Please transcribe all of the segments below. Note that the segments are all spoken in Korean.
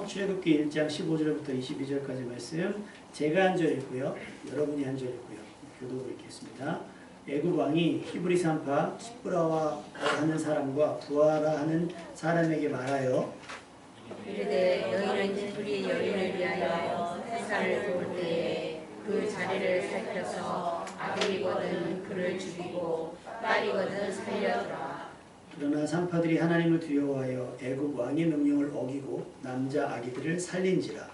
출애굽기 1장 15절부터 22절까지 말씀 제가 한 절이고요. 여러분이 한 절이고요. 교독을 읽겠습니다. 애굽 왕이 히브리 산파 시브라와 하는 사람과 부하라 하는 사람에게 말하여 이르되 너희는 히브리 여인을 위하여 해산을 도울 때에 그 자리를 살펴서 아들이거든 그를 죽이고 딸이거든 살려두라. 그러나 산파들이 하나님을 두려워하여 애굽 왕의 명령을 어기고 남자 아기들을 살린지라.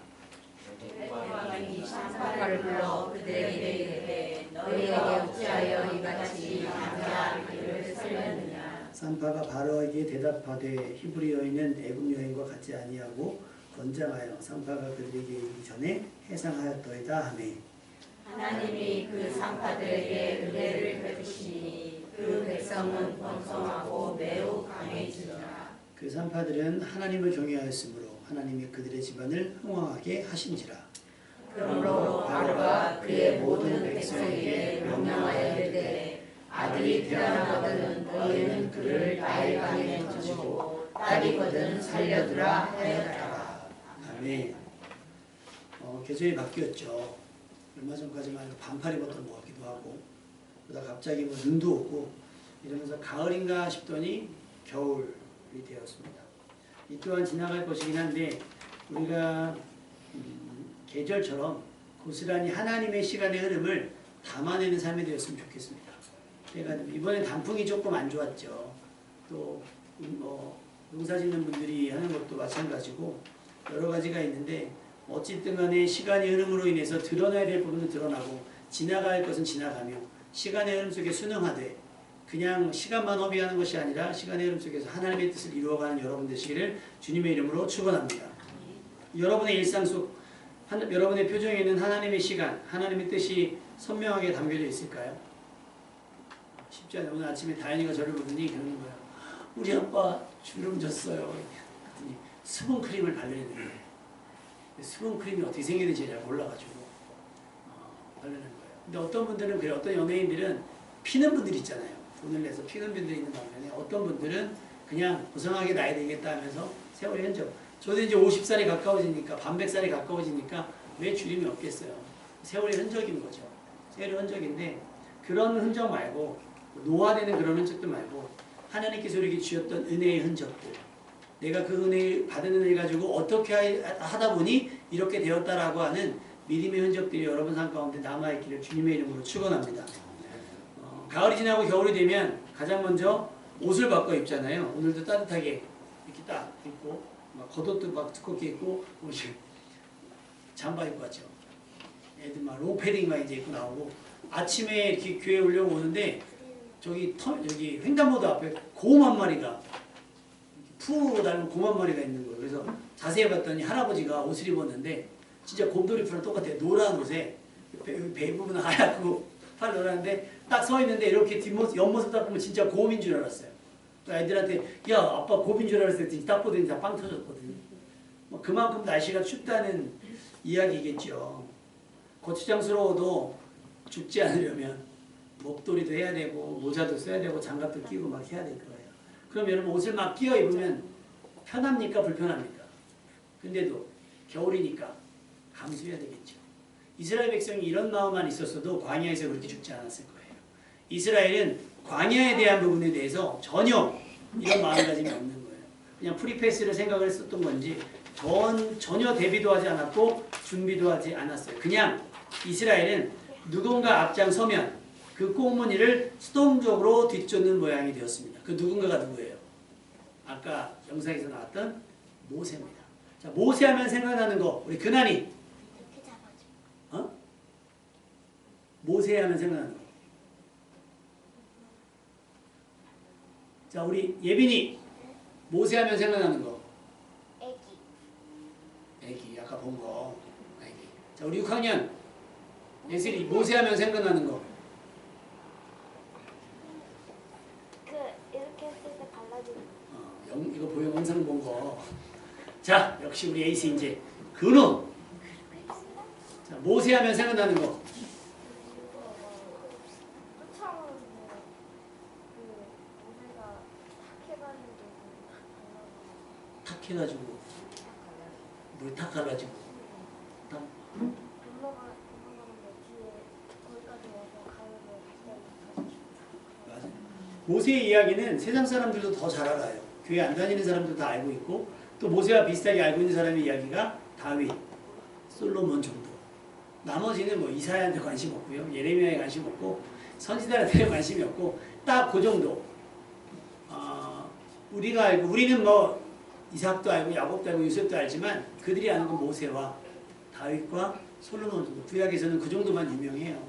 왕이 산파를 불러 그들에게 이르되 너희에게 어찌하여 이같이 남자 아기들을 살렸느냐. 산파가 바로에게 대답하되 히브리 여인은 애굽 여인과 같지 아니하고 건장하여 산파가 그들에게 이르기 전에 해상하였더이다 하매. 하나님이 그 산파들에게 은혜를 베푸시니 그 백성은 번성하고 매우 강해지더라. 그 산파들은 하나님을 경외하였으므로 하나님이 그들의 집안을 흥왕하게 하신지라. 그러므로 바로가 그의 모든 백성에게 명령하여 이르되 아들이 태어나거든 너희는 그를 나일강에 던지고 딸이거든 살려두라 하였더라. 아멘. 계절이 바뀌었죠. 얼마 전까지만 해도 반팔 입었던 것 같기도 하고 그러다 갑자기 뭐 눈도 오고 이러면서 가을인가 싶더니 겨울이 되었습니다. 이 또한 지나갈 것이긴 한데 우리가 계절처럼 고스란히 하나님의 시간의 흐름을 담아내는 삶이 되었으면 좋겠습니다. 제가 이번에 단풍이 조금 안 좋았죠. 또 농사 짓는 분들이 하는 것도 마찬가지고 여러 가지가 있는데 어쨌든 간에 시간의 흐름으로 인해서 드러나야 될 부분은 드러나고 지나갈 것은 지나가며 시간의 흐름 속에 순응하되 그냥 시간만 허비하는 것이 아니라 시간의 흐름 속에서 하나님의 뜻을 이루어가는 여러분 되시기를 주님의 이름으로 축원합니다. 여러분의 일상 속 여러분의 표정에는 하나님의 시간, 하나님의 뜻이 선명하게 담겨져 있을까요? 쉽지 않아요. 오늘 아침에 다현이가 저를 보더니 그러는 거예요. 우리 아빠 주름 졌어요. 그랬더니 수분크림을 바르야 되는데 수분크림이 어떻게 생겨야 될지 잘 몰라가지고 바르는 거예요. 근데 어떤 분들은 그래요. 어떤 연예인들은 피는 분들 있잖아요. 돈을 내서 피는 분들이 있는 반면에 어떤 분들은 그냥 고상하게 나야 되겠다 하면서 세월의 흔적. 저도 이제 50살이 가까워지니까 반백살이 가까워지니까 왜 주름이 없겠어요. 세월의 흔적인 거죠. 세월의 흔적인데 그런 흔적 말고 노화되는 그런 흔적도 말고 하나님께서 우리에게 주셨던 은혜의 흔적들 내가 그 은혜 받은 은혜를 가지고 어떻게 하다 보니 이렇게 되었다라고 하는 믿음의 흔적들이 여러분 삶 가운데 남아있기를 주님의 이름으로 축원합니다. 가을이 지나고 겨울이 되면 가장 먼저 옷을 바꿔 입잖아요. 오늘도 따뜻하게 이렇게 딱 입고 막 겉옷도 막 두껍게 입고 잠바 입고 왔죠. 애들 막 롱패딩 막 이제 입고 나오고 아침에 이렇게 교회 오려고 오는데 여기 횡단보도 앞에 곰 한 마리가 푸 닮은 곰 한 마리가 있는 거예요. 그래서 자세히 봤더니 할아버지가 옷을 입었는데 진짜 곰돌이푸랑 똑같아요. 노란 옷에 배 부분은 하얗고 팔 노란데 딱 서 있는데 이렇게 뒷모습 옆모습 딱 보면 진짜 곰인 줄 알았어요. 애들한테 야 아빠 곰인 줄 알았을 때 딱 보더니 다 빵 터졌거든요. 그만큼 날씨가 춥다는 이야기겠죠. 거추장스러워도 죽지 않으려면 목도리도 해야 되고 모자도 써야 되고 장갑도 끼고 막 해야 될 거예요. 그럼 여러분 옷을 막 끼워 입으면 편합니까 불편합니까? 근데도 겨울이니까 감수해야 되겠죠. 이스라엘 백성이 이런 마음만 있었어도 광야에서 그렇게 죽지 않았을 거예요. 이스라엘은 광야에 대한 부분에 대해서 전혀 이런 마음가짐이 없는 거예요. 그냥 프리패스를 생각을 했었던 건지 전혀 대비도 하지 않았고 준비도 하지 않았어요. 그냥 이스라엘은 누군가 앞장서면 그 꽁무니를 수동적으로 뒤쫓는 모양이 되었습니다. 그 누군가가 누구예요? 아까 영상에서 나왔던 모세입니다. 자, 모세하면 생각나는 거 우리 근한이 모세하면 생각나는 거. 자, 우리 예빈이 모세하면 생각나는 거. 애기 아까 본 거. 애기. 자, 우리 6학년 예슬이 모세하면 생각나는 거. 이렇게 했을 때 갈라지는 이거 보여 영상 본 거. 자, 역시 우리 에이스 이제 근호. 자, 모세하면 생각나는 거. 탁 해가지고 물이 탁 갈라지고 탁. 넘어가는데 뒤에 거기까지 와서 가면은 맞아요. 모세의 이야기는 세상 사람들도 더 잘 알아요. 교회 안 다니는 사람도 다 알고 있고 또 모세와 비슷하게 알고 있는 사람의 이야기가 다윗, 솔로몬 정도. 나머지는 뭐 이사야한테 관심 없고요. 예레미야에 관심 없고 선지자한테 관심이 없고 딱 그 정도. 우리가 알고 우리는 뭐 이삭도 알고 야곱도 알고 요셉도 알지만 그들이 아는 건 모세와 다윗과 솔로몬 정도. 구약에서는 그 정도만 유명해요.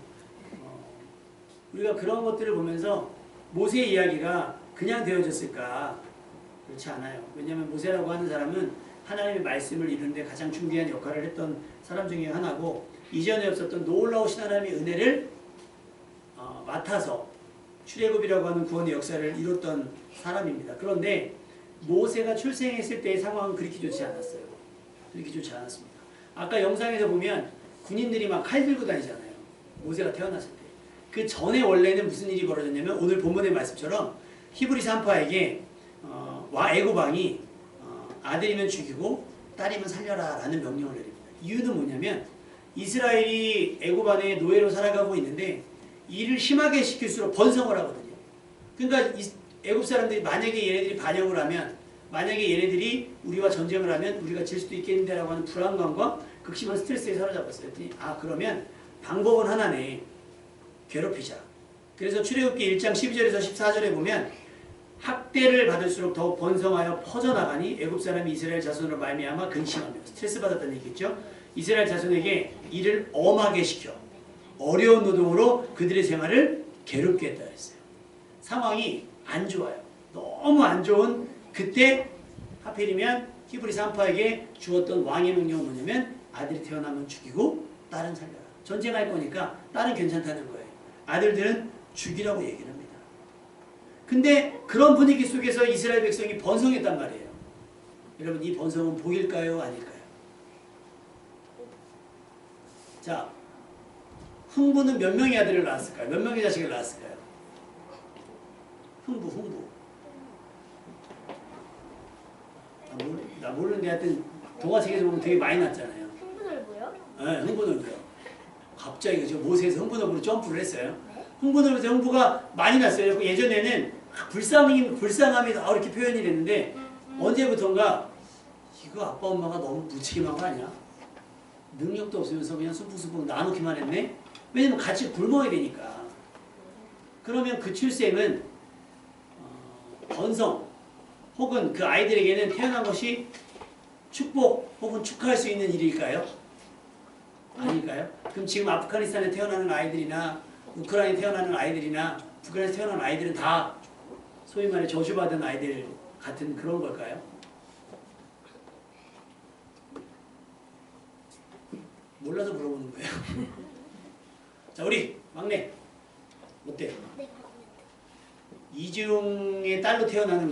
우리가 그런 것들을 보면서 모세의 이야기가 그냥 되어졌을까? 그렇지 않아요. 왜냐하면 모세라고 하는 사람은 하나님의 말씀을 이루는데 가장 중요한 역할을 했던 사람 중에 하나고 이전에 없었던 놀라우신 하나님의 은혜를 맡아서 출애굽이라고 하는 구원의 역사를 이뤘던 사람입니다. 그런데 모세가 출생했을 때의 상황은 그렇게 좋지 않았어요. 그렇게 좋지 않았습니다. 아까 영상에서 보면 군인들이 막 칼 들고 다니잖아요. 모세가 태어났을 때. 그 전에 원래는 무슨 일이 벌어졌냐면 오늘 본문의 말씀처럼 히브리 산파에게 애굽 왕이 아들이면 죽이고 딸이면 살려라 라는 명령을 내립니다. 이유는 뭐냐면 이스라엘이 애굽 안에 노예로 살아가고 있는데 일을 심하게 시킬수록 번성을 하거든요. 그러니까 애굽 사람들이 만약에 얘네들이 반역을 하면 만약에 얘네들이 우리와 전쟁을 하면 우리가 질 수도 있겠는데 라고 하는 불안감과 극심한 스트레스에 사로잡았어요. 그러면 방법은 하나네. 괴롭히자. 그래서 출애굽기 1장 12절에서 14절에 보면 학대를 받을수록 더 번성하여 퍼져나가니 애굽 사람이 이스라엘 자손으로 말미암아 근심하며 스트레스 받았다는 얘기겠죠. 이스라엘 자손에게 일을 엄하게 시켜 어려운 노동으로 그들의 생활을 괴롭게 했다 그랬어요. 상황이 안 좋아요. 너무 안 좋은 그때 하필이면 히브리 산파에게 주었던 왕의 명령은 뭐냐면 아들이 태어나면 죽이고 딸은 살려라. 전쟁할 거니까 딸은 괜찮다는 거예요. 아들들은 죽이라고 얘기를 합니다. 근데 그런 분위기 속에서 이스라엘 백성이 번성했단 말이에요. 여러분 이 번성은 복일까요? 아닐까요? 자, 흥부는 몇 명의 아들을 낳았을까요? 몇 명의 자식을 낳았을까요? 흥부. 나 모르는데 하여튼 동화책에서 보면 되게 많이 낳았잖아요. 흥분을보요? 네, 흥부는요. 갑자기 그죠? 모세에서 흥부너브로 점프를 했어요. 흥부너브에서 흥부가 많이 났어요. 예전에는 불쌍함이 이렇게 표현이 됐는데 언제부턴가 이거 아빠 엄마가 너무 무책임한 거 아니야? 능력도 없으면서 그냥 수풍수풍 나누기만 했네? 왜냐면 같이 굶어야 되니까. 그러면 그 출생은 번성 혹은 그 아이들에게는 태어난 것이 축복 혹은 축하할 수 있는 일일까요? 아닐까요? 그럼 지금 아프가니스탄에 태어나는 아이들이나 우크라이나에 태어나는 아이들이나 북한에서 태어나는 아이들은 다 소위 말해 저주받은 아이들 같은 그런 걸까요? 몰라서 물어보는 거예요. 자, 우리 막내 어때요? 네. 이중의 딸로 태어나는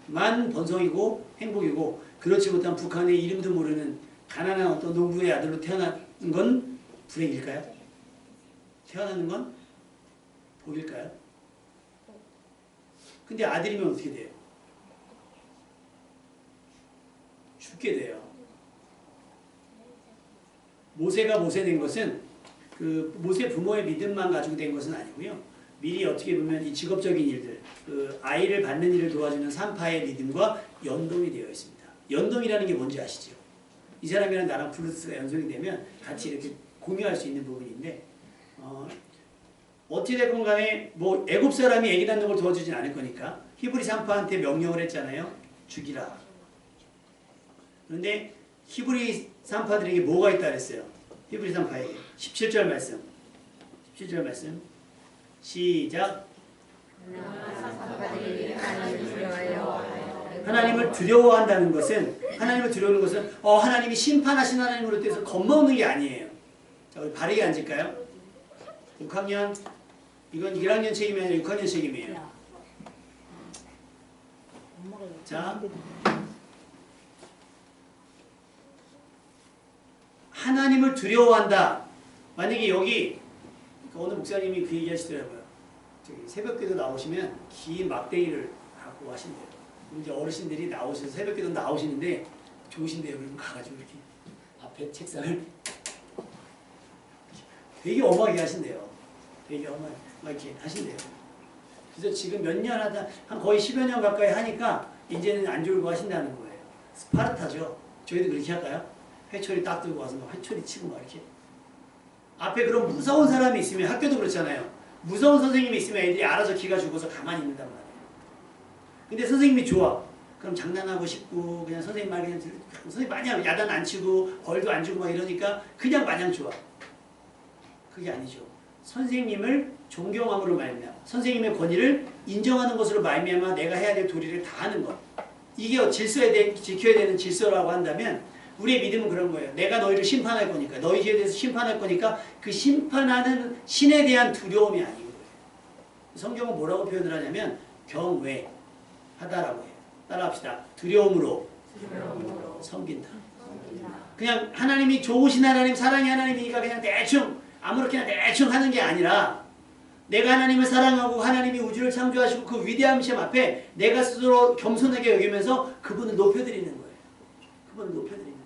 것만 번성이고 행복이고 그렇지 못한 북한의 이름도 모르는 가난한 어떤 농부의 아들로 태어나는 건 불행일까요? 태어나는 건 복일까요? 근데 아들이면 어떻게 돼요? 죽게 돼요. 모세가 모세된 것은 그 모세 부모의 믿음만 가지고 된 것은 아니고요. 미리 어떻게 보면 이 직업적인 일들, 그 아이를 받는 일을 도와주는 산파의 믿음과 연동이 되어 있습니다. 연동이라는 게 뭔지 아시죠? 이 사람이랑 나랑 블루투스가 연동이 되면 같이 이렇게 공유할 수 있는 부분인데 어떻게 됐건 간에 뭐 애굽 사람이 애기 낳는 걸 도와주진 않을 거니까 히브리 산파한테 명령을 했잖아요. 죽이라. 그런데 히브리 산파들에게 뭐가 있다 그랬어요? 히브리 산파에게 17절 말씀. 17절 말씀. 시작. 하나님을 두려워한다는 것은 하나님을 두려워하는 것은 하나님이 심판하신 하나님으로 돼서 겁먹는 게 아니에요. 자, 우리 바르게 앉을까요? 6학년 이건 1학년 책임이 아니라 6학년 책임이에요. 자, 하나님을 두려워한다. 만약에 여기 오늘 목사님이 그 얘기 하시더라고요. 저기 새벽기도 나오시면 긴 막대기를 갖고 하신대요. 이제 어르신들이 나오셔서 새벽기도 나오시는데 좋으신데요. 그럼 가가지고 이렇게 앞에 책상을 되게 엄하게 하신대요. 되게 엄하게 이렇게 하신대요. 그래서 지금 몇 년 하다 한 거의 10여 년 가까이 하니까 이제는 안 졸고 하신다는 거예요. 스파르타죠. 저희도 그렇게 할까요? 회초리 딱 들고 와서 막 회초리 치고 막 이렇게. 앞에 그런 무서운 사람이 있으면 학교도 그렇잖아요. 무서운 선생님이 있으면 애들이 알아서 기가 죽어서 가만히 있는단 말이에요. 근데 선생님이 좋아. 그럼 장난하고 싶고 그냥 선생님 말 그냥 선생님 마냥 야단 안 치고 벌도 안 주고 막 이러니까 그냥 마냥 좋아. 그게 아니죠. 선생님을 존경함으로 말미암아 선생님의 권위를 인정하는 것으로 말미암아 내가 해야 될 도리를 다 하는 것. 이게 지켜야 되는 질서라고 한다면 우리의 믿음은 그런 거예요. 내가 너희를 심판할 거니까 너희에 대해서 심판할 거니까 그 심판하는 신에 대한 두려움이 아닌 거예요. 성경은 뭐라고 표현을 하냐면 경외하다라고 해요. 따라합시다. 두려움으로 섬긴다. 그냥 하나님이 좋으신 하나님, 사랑의 하나님이니까 그냥 대충 아무렇게나 대충 하는 게 아니라 내가 하나님을 사랑하고 하나님이 우주를 창조하시고 그 위대함이심 앞에 내가 스스로 겸손하게 여기면서 그분을 높여드리는 거예요. 그분을 높여드리는 거예요.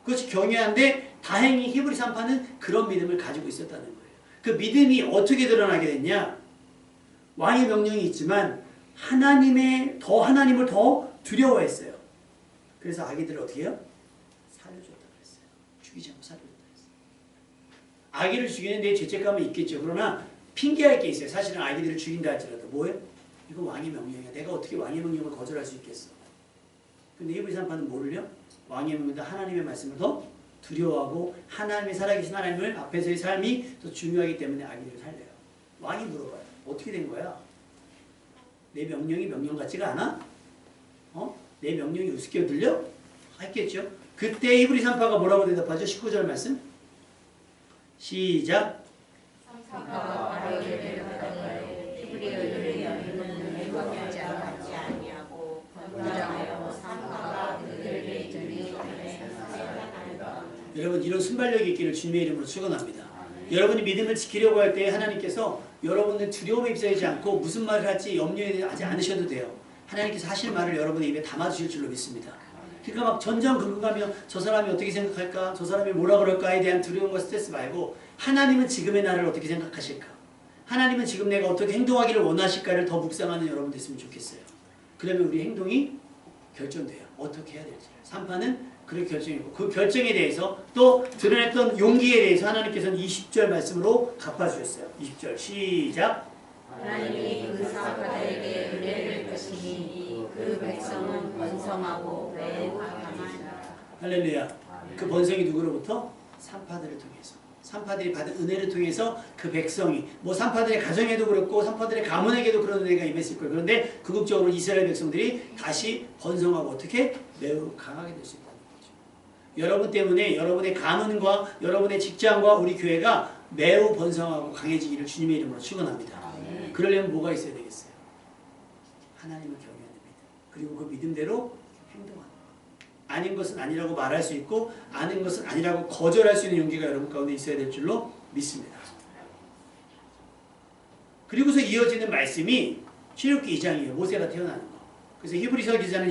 그것이 경외한데 다행히 히브리 3파는 그런 믿음을 가지고 있었다는 거예요. 그 믿음이 어떻게 드러나게 됐냐? 왕의 명령이 있지만 하나님을 더 두려워했어요. 그래서 아기들을 어떻게 해요? 살려줬다고 그랬어요. 죽이지 않고 살려줬다고 했어요. 아기를 죽이는 데 죄책감은 있겠죠. 그러나 핑계할 게 있어요. 사실은 아기들을 죽인다 할지라도 뭐예요? 이거 왕의 명령이야. 내가 어떻게 왕의 명령을 거절할 수 있겠어? 근데 히브리 3파는 뭐를요? 왕의 명령보다 하나님의 말씀을 더 두려워하고 하나님의 살아계신 하나님을 앞에서의 삶이 더 중요하기 때문에 아기들을 살려요. 왕이 물어봐요. 어떻게 된 거야? 내 명령이 명령 같지가 않아? 내 명령이 우습게 들려? 했겠죠. 그때 히브리 3파가 뭐라고 대답하죠? 19절 말씀 시작. 삼파가 바로에게 대답하되 히브리어를 여인은 행동하지 아니하고 권장하여 삼파가 그들에게 전에 여러분 이런 순발력이 있기를 주님의 이름으로 축원합니다. 여러분이 믿음을 지키려고 할 때 하나님께서 여러분들 두려움에 휩싸이지 않고 무슨 말을 할지 염려하지 않으셔도 돼요. 하나님께서 하실 말을 여러분의 입에 담아주실 줄로 믿습니다. 그러니까 막 전전긍긍하며 저 사람이 어떻게 생각할까? 저 사람이 뭐라 그럴까에 대한 두려움과 스트레스 말고 하나님은 지금의 나를 어떻게 생각하실까? 하나님은 지금 내가 어떻게 행동하기를 원하실까를 더 묵상하는 여러분 됐으면 좋겠어요. 그러면 우리 행동이 결정돼요. 어떻게 해야 될지. 3파는 그렇게 결정이고 그 결정에 대해서 또 드러냈던 용기에 대해서 하나님께서는 20절 말씀으로 갚아주셨어요. 20절 시작. 하나님이 그 사파들에게 은혜를 주시니 그 백성은 번성하고 매우 강하니라. 할렐루야. 그 번성이 누구로부터? 3파들을 통해서. 3파들이 받은 은혜를 통해서 그 백성이 뭐 3파들의 가정에도 그렇고 3파들의 가문에게도 그런 은혜가 임했을 거예요. 그런데 궁극적으로 이스라엘 백성들이 다시 번성하고 어떻게? 매우 강하게 될 수 있다는 거죠. 여러분 때문에 여러분의 가문과 여러분의 직장과 우리 교회가 매우 번성하고 강해지기를 주님의 이름으로 축원합니다. 그러려면 뭐가 있어야 되겠어요? 하나님을 경외하는 믿음. 그리고 그 믿음대로 행동하는 것. 아닌 것은 아니라고 말할 수 있고 아닌 것은 아니라고 거절할 수 있는 용기가 여러분 가운데 있어야 될 줄로 믿습니다. 그리고서 이어지는 말씀이 출애굽기 2장이에요. 모세가 태어나는 거. 그래서 히브리서는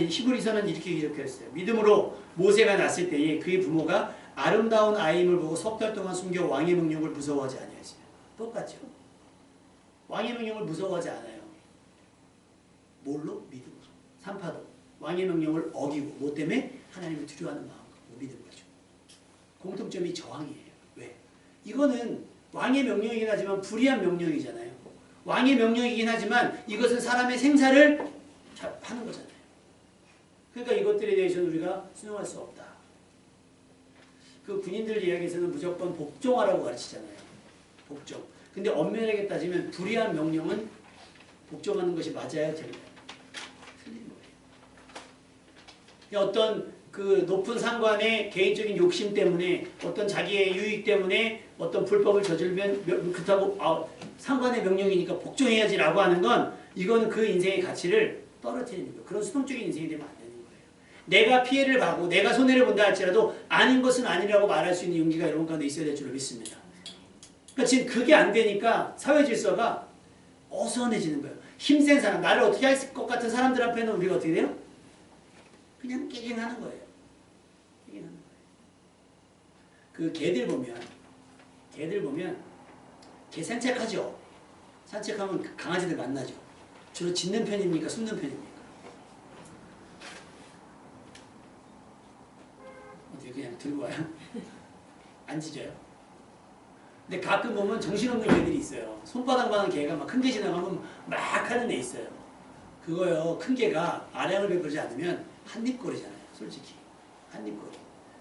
이렇게 기록했어요. 믿음으로 모세가 났을 때에 그의 부모가 아름다운 아이임을 보고 석 달 동안 숨겨 왕의 명령을 무서워하지 아니하시며. 똑같죠. 왕의 명령을 무서워하지 않아요. 뭘로? 믿음으로. 3파도 왕의 명령을 어기고 뭐 때문에? 하나님을 두려워하는 마음과 믿음 거죠. 공통점이 저항이에요. 왜? 이거는 왕의 명령이긴 하지만 불의한 명령이잖아요. 왕의 명령이긴 하지만 이것은 사람의 생사를 하는 거잖아요. 그러니까 이것들에 대해서는 우리가 순종할 수 없다. 그 군인들 이야기에서는 무조건 복종하라고 가르치잖아요. 복종. 근데 엄밀하게 따지면 불의한 명령은 복종하는 것이 맞아요? 틀린 거예요. 어떤 그 높은 상관의 개인적인 욕심 때문에 어떤 자기의 유익 때문에 어떤 불법을 저지르면 그렇다고 상관의 명령이니까 복종해야지라고 하는 건 이건 그 인생의 가치를 떨어뜨리는 거예요. 그런 수동적인 인생이 되면 안 되는 거예요. 내가 피해를 봐고 내가 손해를 본다 할지라도 아닌 것은 아니라고 말할 수 있는 용기가 여러분 가운데 있어야 될 줄로 믿습니다. 그러니까 지금 그게 안 되니까 사회 질서가 어수선해지는 거예요. 힘센 사람, 나를 어떻게 할 것 같은 사람들 앞에는 우리가 어떻게 돼요? 그냥 깨갱하는 거예요. 깨갱하는 거예요. 그 개들 보면 개 산책하죠. 산책하면 강아지들 만나죠. 주로 짖는 편입니까? 숨는 편입니까? 어떻게 그냥 들고 와요? 안 짖어요? 근데 가끔 보면 정신없는 개들이 있어요. 손바닥만한 개가 막 큰 개 지나가면 막 하는 애 있어요. 그거요. 큰 개가 아량을 베풀지 않으면 한입거리잖아요. 솔직히. 한입거리.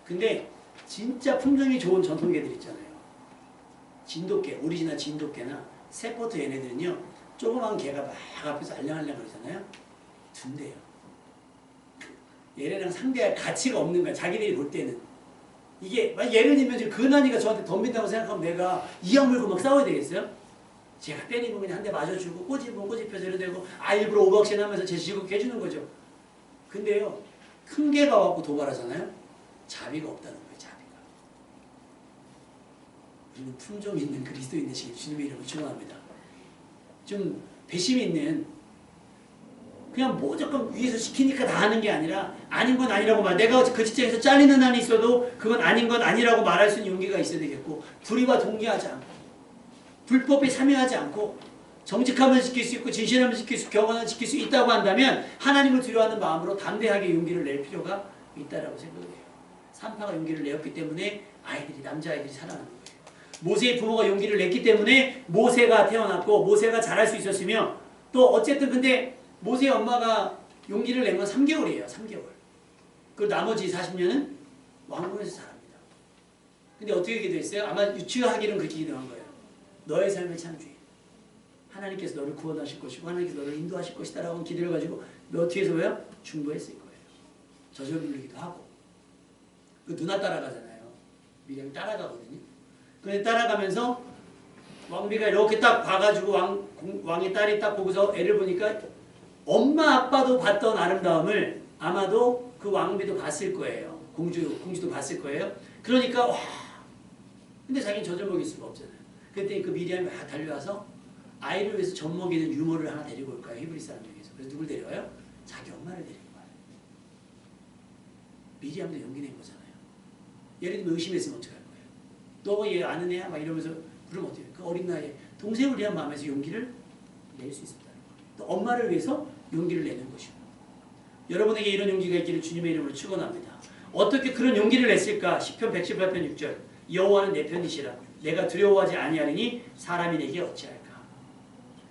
근데 진짜 품종이 좋은 전통개들 있잖아요. 진돗개, 오리지널 진돗개나 세포트 얘네들은요. 조그만 개가 막 앞에서 알량알량 그러잖아요. 둔대요. 얘네랑 상대할 가치가 없는 거야. 자기들이 볼 때는. 이게 예를 들면 지금 근한이가 저한테 덤빈다고 생각하면 내가 이악 물고 막 싸워야 되겠어요? 제가 때리면 그냥 한 대 맞아주고 꼬집으면 꼬집혀서 이러되고 일부러 오박신하면서 제시고 해주는 거죠. 근데요. 큰 개가 와갖고 도발하잖아요. 자비가 없다는 거예요. 자비가. 우리는 품종 있는 그리스도인 되시길 주님의 이름으로 축원합니다. 좀 배심 있는 그냥 무조건 위에서 시키니까 다 하는 게 아니라 아닌 건 아니라고 말. 내가 그 직장에서 잘리는 한이 있어도 그건 아닌 건 아니라고 말할 수 있는 용기가 있어야 되겠고 불의와 동의하지 않고 불법에 참여하지 않고 정직함을 지킬 수 있고 진실함을 지킬 수 경건을 지킬 수 있다고 한다면 하나님을 두려워하는 마음으로 담대하게 용기를 낼 필요가 있다라고 생각해요. 산파가 용기를 내었기 때문에 남자아이들이 살아나는 거예요. 모세의 부모가 용기를 냈기 때문에 모세가 태어났고 모세가 자랄 수 있었으며 또 어쨌든 근데 모세의 엄마가 용기를 낸 건 3개월이에요. 3개월. 그리고 나머지 40년은 왕궁에서 자랍니다. 근데 어떻게 기도했어요? 아마 유치하기는 그렇게 기도한 거예요. 너의 삶을 창조해. 하나님께서 너를 구원하실 것이고 하나님께서 너를 인도하실 것이다 라고 기도를 가지고 어떻게 해서 왜요? 중보했을 거예요. 저절 부르기도 하고. 그 누나 따라가잖아요. 미리암이 따라가거든요. 그런데 따라가면서 왕비가 이렇게 딱 봐가지고 왕의 딸이 딱 보고서 애를 보니까 엄마 아빠도 봤던 아름다움을 아마도 그 왕비도 봤을 거예요. 공주도 봤을 거예요. 그러니까 와. 근데 자기는 젖을 먹일 수가 없잖아요. 그때 그 미리암이 막 달려와서 아이를 위해서 젖 먹이는 유모를 하나 데리고 올 거예요. 히브리 사람 중에서. 그래서 누굴 데려와요? 자기 엄마를 데리고 와요. 미리암도 용기 낸 거잖아요. 예를 들면 의심했으면 어떡할 거예요? 너 얘 아는 애야? 막 이러면서 그러면 어떻게 해요? 그 어린 나이에 동생을 위한 마음에서 용기를 낼 수 있었다는 거예요. 또 엄마를 위해서 용기를 내는 것이고 여러분에게 이런 용기가 있기를 주님의 이름으로 축원합니다. 어떻게 그런 용기를 냈을까? 시편 118편 6절 여호와는 내 편이시라 내가 두려워하지 아니하리니 사람이 내게 어찌할까.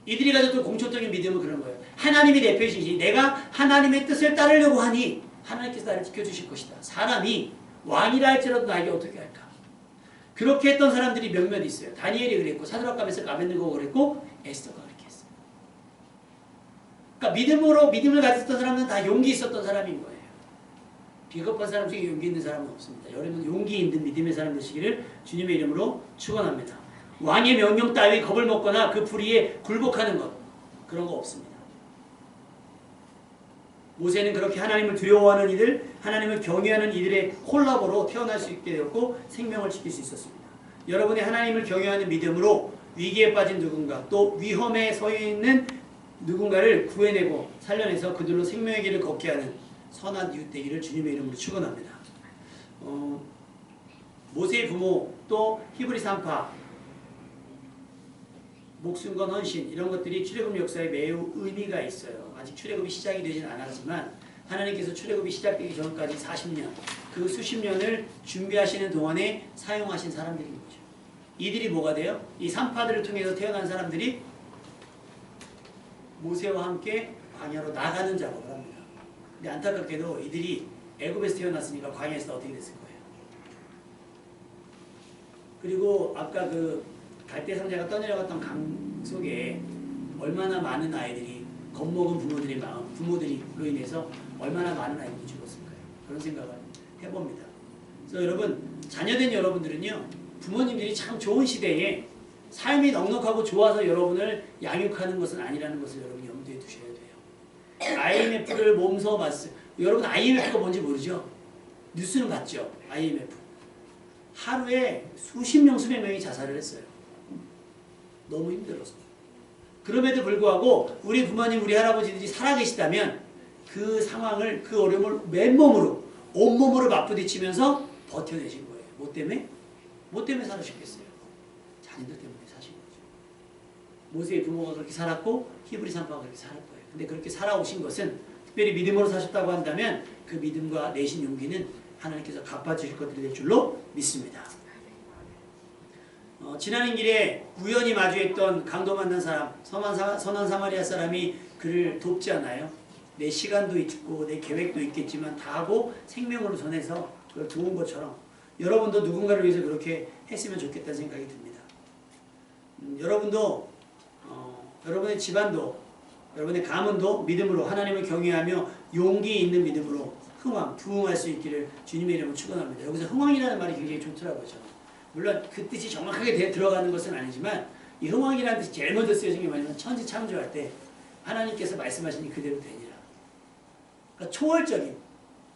이들이 가졌던 공통적인 믿음은 그런 거예요. 하나님이 내 편이시니 내가 하나님의 뜻을 따르려고 하니 하나님께서 나를 지켜주실 것이다. 사람이 왕이라 할지라도 나에게 어떻게 할까. 그렇게 했던 사람들이 몇몇 있어요. 다니엘이 그랬고 사드락과 메삭 아벳느고가 그랬고 에스더가 그렇게 했어요. 그러니까 믿음을 가졌던 사람은 다 용기 있었던 사람인 거예요. 비겁한 사람 중에 용기 있는 사람은 없습니다. 여러분 용기 있는 믿음의 사람 되시기를 주님의 이름으로 축원합니다. 왕의 명령 따위 겁을 먹거나 그 불의에 굴복하는 것 그런 거 없습니다. 모세는 그렇게 하나님을 두려워하는 이들, 하나님을 경외하는 이들의 콜라보로 태어날 수 있게 되었고 생명을 지킬 수 있었습니다. 여러분의 하나님을 경외하는 믿음으로 위기에 빠진 누군가 또 위험에 서 있는 누군가를 구해내고 살려내서 그들로 생명의 길을 걷게 하는 선한 이웃 되기를 주님의 이름으로 축원합니다. 모세의 부모 또 히브리 산파 목숨과 헌신 이런 것들이 출애굽 역사에 매우 의미가 있어요. 아직 출애굽이 시작이 되진 않았지만 하나님께서 출애굽이 시작되기 전까지 40년 그 수십 년을 준비하시는 동안에 사용하신 사람들인 거죠. 이들이 뭐가 돼요? 이 산파들을 통해서 태어난 사람들이 모세와 함께 광야로 나가는 작업을 합니다. 근데 안타깝게도 이들이 애굽에서 태어났으니까 광야에서 어떻게 됐을 거예요? 그리고 아까 그 갈대 상자가 떠내려갔던 강 속에 얼마나 많은 아이들이 겁먹은 부모들로 인해서 얼마나 많은 아이들이 죽었을까요? 그런 생각을 해봅니다. 그래서 여러분 자녀된 여러분들은요 부모님들이 참 좋은 시대에 삶이 넉넉하고 좋아서 여러분을 양육하는 것은 아니라는 것을 여러분이 염두에 두셔야 돼요. IMF를 몸소 여러분 IMF가 뭔지 모르죠? 뉴스는 봤죠? IMF 하루에 수십 명 수백 명이 자살을 했어요. 너무 힘들어서. 그럼에도 불구하고 우리 부모님 우리 할아버지들이 살아계시다면 그 상황을 그 어려움을 맨몸으로 온몸으로 맞부딪히면서 버텨내신 거예요. 뭐 때문에? 뭐 때문에 살으셨겠어요? 자녀들 때문에 사신 거죠. 모세의 부모가 그렇게 살았고 히브리 산파가 그렇게 살 거예요. 근데 그렇게 살아오신 것은 특별히 믿음으로 사셨다고 한다면 그 믿음과 내신 용기는 하나님께서 갚아주실 것들이 될 줄로 믿습니다. 지나는 길에 우연히 마주했던 강도 만난 사람, 선한 사마리아 사람이 그를 돕지 않아요? 내 시간도 있고 내 계획도 있겠지만 다 하고 생명으로 전해서 그걸 도운 것처럼 여러분도 누군가를 위해서 그렇게 했으면 좋겠다는 생각이 듭니다. 여러분도 여러분의 집안도 여러분의 가문도 믿음으로 하나님을 경외하며 용기 있는 믿음으로 부흥할 수 있기를 주님의 이름으로 축원합니다. 여기서 흥왕이라는 말이 굉장히 좋더라고요. 저는. 물론 그 뜻이 정확하게 들어가는 것은 아니지만 이 흥왕이라는 뜻이 제일 먼저 쓰여진 게 뭐냐면 천지 창조할 때 하나님께서 말씀하시니 그대로 되니라. 그러니까 초월적인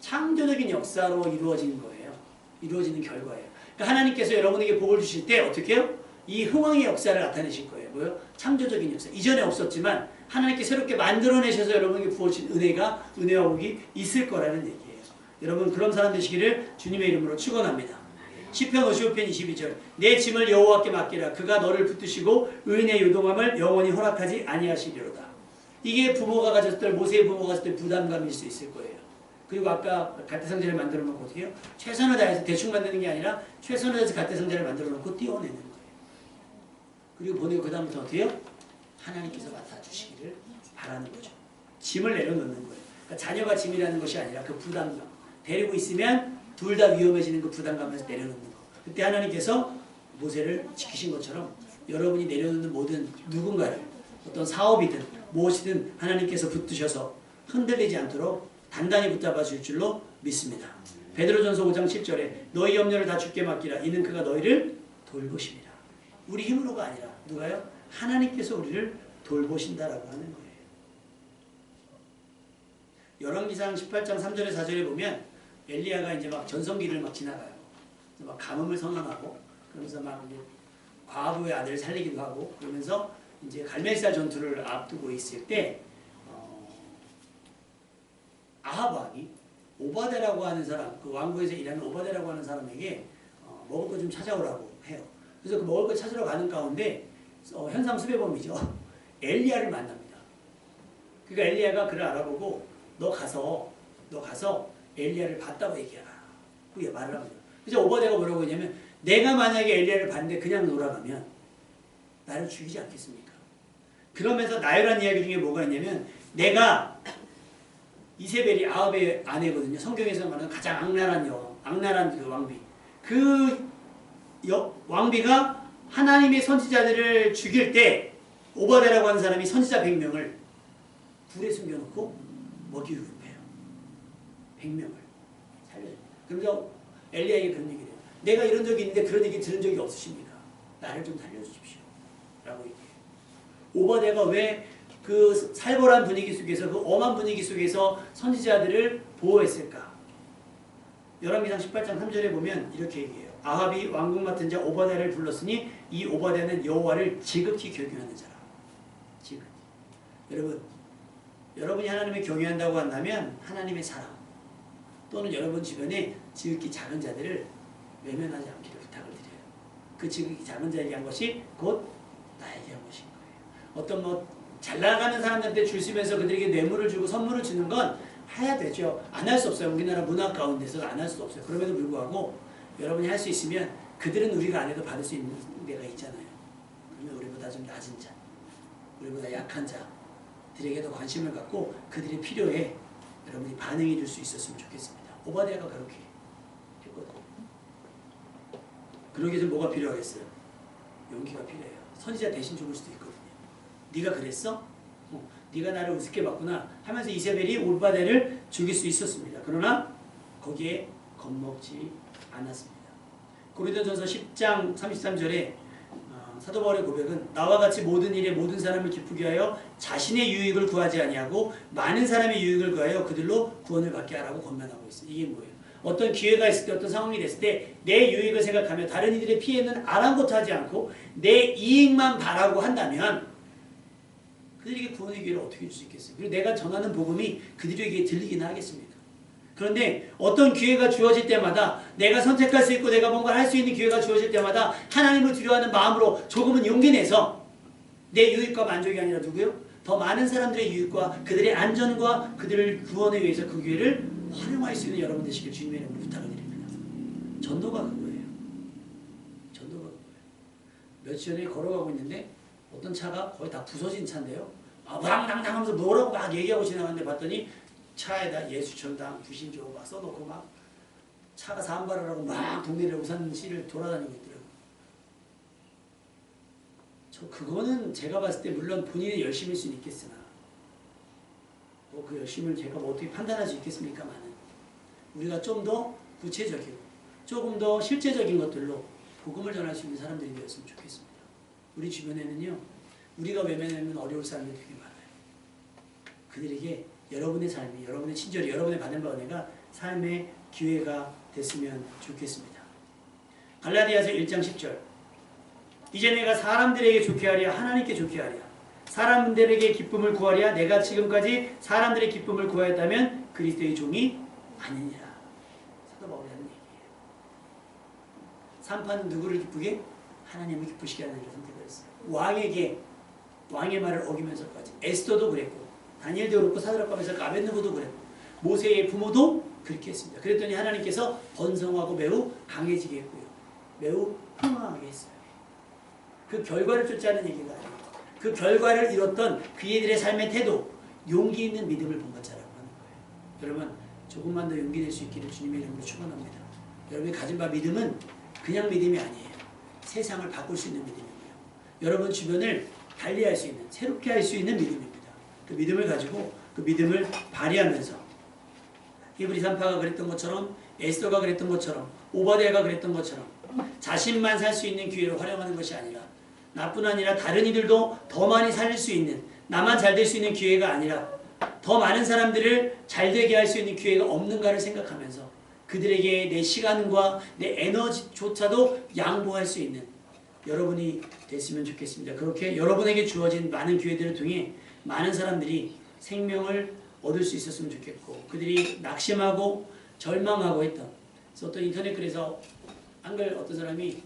창조적인 역사로 이루어지는 거예요. 이루어지는 결과예요. 그러니까 하나님께서 여러분에게 복을 주실 때 어떻게 해요? 이 흥왕의 역사를 나타내실 거예요. 뭐요? 창조적인 역사. 이전에 없었지만 하나님께 새롭게 만들어내셔서 여러분에게 부어주신 은혜와 복이 있을 거라는 얘기예요. 여러분 그런 사람 되시기를 주님의 이름으로 축원합니다. 시편 55편 22절 내 짐을 여호와께 맡기라. 그가 너를 붙드시고 의인의 요동함을 영원히 허락하지 아니하시리로다. 이게 부모가 가졌던 모세의 부모가 가졌던 부담감일 수 있을 거예요. 그리고 아까 갈대상자를 만들어 놓고 어떻게 해요? 최선을 다해서 대충 만드는 게 아니라 최선을 다해서 갈대상자를 만들어 놓고 띄워내는 거예요. 그리고 보내고 그 다음부터 어떻게 해요? 하나님께서 맡아주시기를 바라는 거죠. 짐을 내려놓는 거예요. 그러니까 자녀가 짐이라는 것이 아니라 그 부담감. 데리고 있으면 둘 다 위험해지는 그 부담감에서 내려놓는 거. 그때 하나님께서 모세를 지키신 것처럼 여러분이 내려놓는 모든 누군가를 어떤 사업이든 무엇이든 하나님께서 붙드셔서 흔들리지 않도록 단단히 붙잡아 줄 줄로 믿습니다. 베드로전서 5장 7절에 너희 염려를 다 주께 맡기라. 이는 그가 너희를 돌보십니다. 우리 힘으로가 아니라 누가요? 하나님께서 우리를 돌보신다라고 하는 거예요. 열왕기상 18장 3절에 4절에 보면 엘리야가 이제 막 전성기를 막 지나가요. 막 가뭄을 선언하고 그러면서 막 이제 과부의 아들을 살리기도 하고 그러면서 이제 갈멜살 전투를 앞두고 있을 때 아합 왕이 오바데라고 하는 사람, 그 왕국에서 일하는 오바데라고 하는 사람에게 먹을 거 좀 찾아오라고 해요. 그래서 그 먹을 거 찾으러 가는 가운데 현상수배범이죠. 엘리야를 만납니다. 그러니까 엘리야가 그를 알아보고 너 가서 엘리야를 봤다고 얘기해라. 그게 말을 합니다. 그래서 오바데가 뭐라고 했냐면 내가 만약에 엘리야를 봤는데 그냥 놀아가면 나를 죽이지 않겠습니까? 그러면서 나열한 이야기 중에 뭐가 있냐면 내가 이세벨이 아합의 아내거든요. 성경에서 말하는 가장 악랄한 그 왕비. 그 왕비가 하나님의 선지자들을 죽일 때 오바데라고 하는 사람이 선지자 100명을 불에 숨겨놓고 먹이 유급해요. 100명을 살려줍니다. 그러면서 엘리야에게 그런 얘기를 해요. 내가 이런 적이 있는데 그런 얘기 들은 적이 없으십니까? 나를 좀 살려주십시오. 라고 얘기해요. 오바데가 왜 그 살벌한 분위기 속에서 그 엄한 분위기 속에서 선지자들을 보호했을까? 열왕기상 18장 3절에 보면 이렇게 얘기해요. 아합이 왕궁 맡은 자 오바데를 불렀으니 이 오바데는 여호와를 지극히 경외하는 자라. 지극히. 여러분이 하나님을 경외한다고 한다면 하나님의 사랑 또는 여러분 주변에 지극히 작은 자들을 외면하지 않기를 부탁을 드려요. 그 지극히 작은 자에게 한 것이 곧 나에게 한 것인 거예요. 어떤 잘 나가는 사람들한테 줄 쓰면서 그들에게 뇌물을 주고 선물을 주는 건 해야 되죠. 안 할 수 없어요. 우리나라 문화 가운데서 안 할 수 없어요. 그럼에도 불구하고 여러분이 할 수 있으면 그들은 우리가 안 해도 받을 수 있는 데가 있잖아요. 그러면 우리보다 좀 낮은 자, 우리보다 약한 자들에게도 관심을 갖고 그들의 필요에 여러분이 반응해 줄 수 있었으면 좋겠습니다. 오바댜가 그렇게 했거든요. 그러기 위해서 뭐가 필요하겠어요? 용기가 필요해요. 선지자 대신 죽을 수도 있거든요. 네가 그랬어? 네가 나를 우습게 봤구나 하면서 이세벨이 오바댜를 죽일 수 있었습니다. 그러나 거기에 겁먹지 않았습니다. 고린도전서 10장 33절에 사도 바울의 고백은 나와 같이 모든 일에 모든 사람을 기쁘게 하여 자신의 유익을 구하지 아니하고 많은 사람의 유익을 구하여 그들로 구원을 받게 하라고 권면하고 있어요. 이게 뭐예요? 어떤 기회가 있을 때 어떤 상황이 됐을 때 내 유익을 생각하며 다른 이들의 피해는 아랑곳하지 않고 내 이익만 바라고 한다면 그들에게 구원의 기회를 어떻게 줄 수 있겠어요? 그리고 내가 전하는 복음이 그들에게 들리긴 하겠습니까? 그런데 어떤 기회가 주어질 때마다 내가 선택할 수 있고 내가 뭔가를 할 수 있는 기회가 주어질 때마다 하나님을 두려워하는 마음으로 조금은 용기 내서 내 유익과 만족이 아니라 누구요? 더 많은 사람들의 유익과 그들의 안전과 그들을 구원에 위해서 그 기회를 활용할 수 있는 여러분 되시길 주님의 이름으로 부탁을 드립니다. 전도가 그거예요. 전도가 그거예요. 며칠 전에 걸어가고 있는데 어떤 차가 거의 다 부서진 차인데요. 방당당 하면서 뭐라고 막 얘기하고 지나갔는데 봤더니 차에다 예수천당 부신조 막 써놓고 막 차가 산발을 하고 막 동네를 우산시를 돌아다니고 있더라고요. 저 그거는 제가 봤을 때 물론 본인의 열심일 수는 있겠으나 뭐 그 열심을 제가 뭐 어떻게 판단할 수 있겠습니까만은 우리가 좀 더 구체적이고 조금 더 실제적인 것들로 복음을 전할 수 있는 사람들이 되었으면 좋겠습니다. 우리 주변에는요 우리가 외면하면 어려울 사람들이 되게 많아요. 그들에게 여러분의 삶이, 여러분의 친절이, 여러분의 받은 바 은혜가 삶의 기회가 됐으면 좋겠습니다. 갈라디아서 1장 10절 이제 내가 사람들에게 좋게 하랴 하나님께 좋게 하랴 사람들에게 기쁨을 구하랴 내가 지금까지 사람들의 기쁨을 구하였다면 그리스도의 종이 아니니라. 사도 바울이 하는 얘기예요. 산파는 누구를 기쁘게? 하나님을 기쁘시게 하는 일을 선택을 했어요. 왕에게 왕의 말을 어기면서까지 에스더도 그랬고 다니엘도 그렇고 사드락과메삭 아벳느고도 그랬고 모세의 부모도 그렇게 했습니다. 그랬더니 하나님께서 번성하고 매우 강해지게 했고요. 매우 흥황하게 했어요. 그 결과를 쫓자는 얘기가 아니에요. 그 결과를 이뤘던 그이들의 삶의 태도, 용기 있는 믿음을 본 것처럼 하는 거예요. 여러분 조금만 더 용기 낼 수 있기를 주님의 이름으로 축원합니다. 여러분이 가진 바 믿음은 그냥 믿음이 아니에요. 세상을 바꿀 수 있는 믿음이고요. 여러분 주변을 달리할 수 있는, 새롭게 할 수 있는 믿음입니다. 그 믿음을 가지고 그 믿음을 발휘하면서 히브리 산파가 그랬던 것처럼 에스더가 그랬던 것처럼 오바댜가 그랬던 것처럼 자신만 살 수 있는 기회를 활용하는 것이 아니라 나뿐 아니라 다른 이들도 더 많이 살릴 수 있는 나만 잘 될 수 있는 기회가 아니라 더 많은 사람들을 잘 되게 할 수 있는 기회가 없는가를 생각하면서 그들에게 내 시간과 내 에너지조차도 양보할 수 있는 여러분이 됐으면 좋겠습니다. 그렇게 여러분에게 주어진 많은 기회들을 통해 많은 사람들이 생명을 얻을 수 있었으면 좋겠고 그들이 낙심하고 절망하고 했던 그래서 어떤 인터넷 글에서 한글 어떤 사람이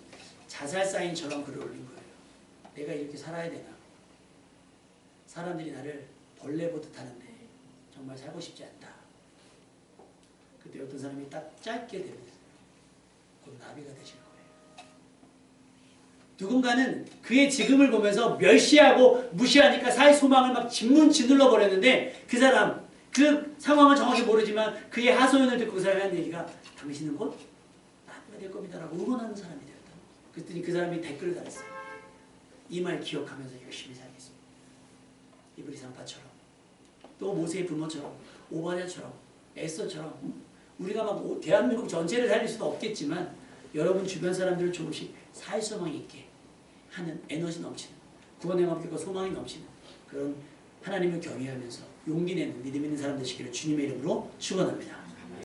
자살 사인처럼 글을 올린 거예요. 내가 이렇게 살아야 되나? 사람들이 나를 벌레 보듯 하는데 정말 살고 싶지 않다. 그때 어떤 사람이 딱 짧게 대면서 곧 나비가 되실 거예요. 누군가는 그의 지금을 보면서 멸시하고 무시하니까 사회 소망을 막 짓눌러 버렸는데 그 사람 그 상황은 정확히 모르지만 그의 하소연을 듣고 그 사람이 한 얘기가 당신은 곧 나비가 될 겁니다라고 응원하는 사람이 되었다. 그랬더니 그 사람이 댓글을 달았어요. 이 말 기억하면서 열심히 살겠습니다. 히브리 산파처럼 또 모세의 부모처럼 오바댜처럼 에스더처럼 우리가 막 대한민국 전체를 살릴 수도 없겠지만 여러분 주변 사람들을 조금씩 살 소망이 있게 하는 에너지 넘치는 구원의 감격과 소망이 넘치는 그런 하나님을 경외하면서 용기 내는 믿음 있는 사람 되시기를 주님의 이름으로 축원합니다.